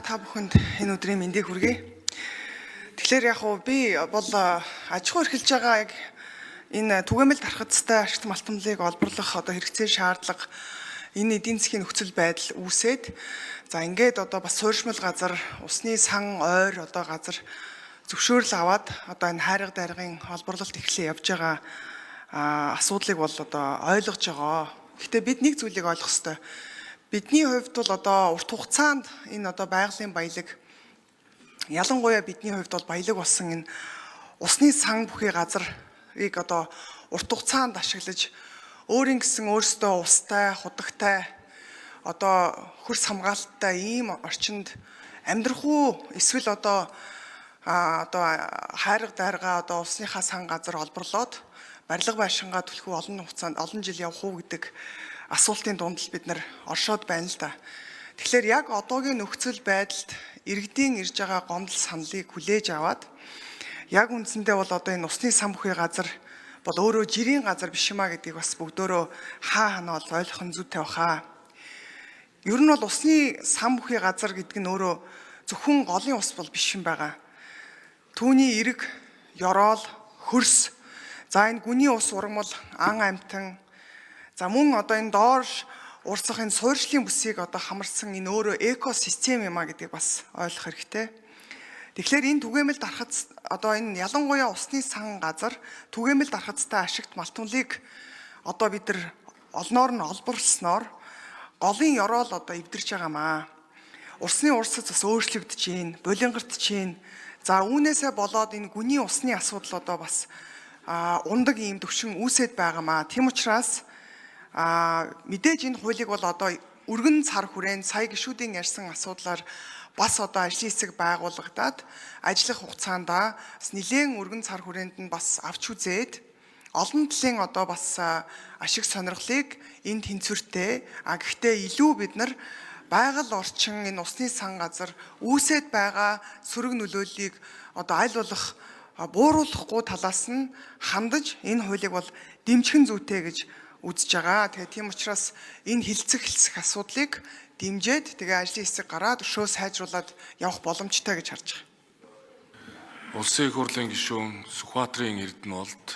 та бүхэнд энэ өдрийн мэндийг хүргэе. Тэгэхээр яг уу би бол аж ахуй эрхэлж байгаа яг энэ түгээмэл дархацтай ашигт малтмлыг олборлох хэрэгцээ шаардлага энэ эдийн засгийн нөхцөл байдал үүсээд за ингээд бас суурьшмал газар, усны сан, ойр газар зөвшөөрөл аваад энэ хайрга дайргын олборлолт эхлээ явж байгаа асуудлыг бол ойлгож байгаа. Гэхдээ бид нэг зүйлийг ойлгох ёстой. Бидний хувьд бол урт хугацаанд энэ байгалийн баялаг ялангуяа бидний хувьд бол баялаг болсон энэ усны сан бүхий газрыг урт хугацаанд ашиглаж өөрийн гэсэн өөрсдөө устай, худагтай хөрс хамгаалттай ийм орчинд амьдрах уу эсвэл хайрга дайргаа усныхаа сан газар олборлоод барилга байшингаа түлхүү олон хугацаанд олон жил явах уу гэдэг асуултын дунд бид нар оршоод байна л да. Тэгэхээр яг одоогийн нөхцөл байдалд иргэдийн ирж байгаа гомдол саналыг хүлээж аваад яг үндсэндээ бол энэ усны сан бүхий газар бол өөрөө жирийн газар биш юмаа гэдгийг бас бүгдөө хана бол ойлгох нь зүйтэй баха. Ер нь бол усны сан бүхий газар гэдэг нь өөрөө зөвхөн голын ус бол биш юм байгаа. Түүний эрэг, ёроол, хөрс, за энэ гүний ус ургамал, ан амьтан, за мөн энэ доош урсах энэ суурьшлийн бүсийг хамарсан энэ өөрөө экосистем юм а гэдгийг бас ойлгох хэрэгтэй. Тэгэхээр энэ түгээмэл дархац энэ ялангуяа усны сан газар түгээмэл дархацтай ашигт малтмлыг бид нар олноор нь олборлсноор голын ёроол эвдэрч байгаамаа. Усны урсц бас өөрчлөгдөж байна, булингартж байна. За үүнээсээ болоод энэ гүний усны асуудал бас ундаг ийм төвшин үүсэт байгаамаа. Тийм учраас мэдээж энэ хуулийг бол өргөн цар хүрээнд сая гишүүдийн ярьсан асуудлаар бас ажлын хэсэг байгуулагдаад ажиллах хугацаанд бас нэлээд өргөн цар хүрээнд нь бас авч үзээд олон талын бас ашиг сонирхлыг энд тэнцвэртэй гэхдээ илүү бид нар байгаль орчин энэ усны сан газар үүсэт байгаа сөрөг нөлөөллийг аль болох бууруулахгүй талаас нь хандаж энэ хуулийг бол дэмжих зүйтэй гэж үзэж байгаа. Тэгээ тийм учраас энэ хилцэх асуудлыг дэмжиж ажлын хэсэг гараад өшөө сайжруулад явах боломжтой гэж харж байгаа. Улсын их хурлын гишүүн Сүхбаатарын Эрдэнэ болд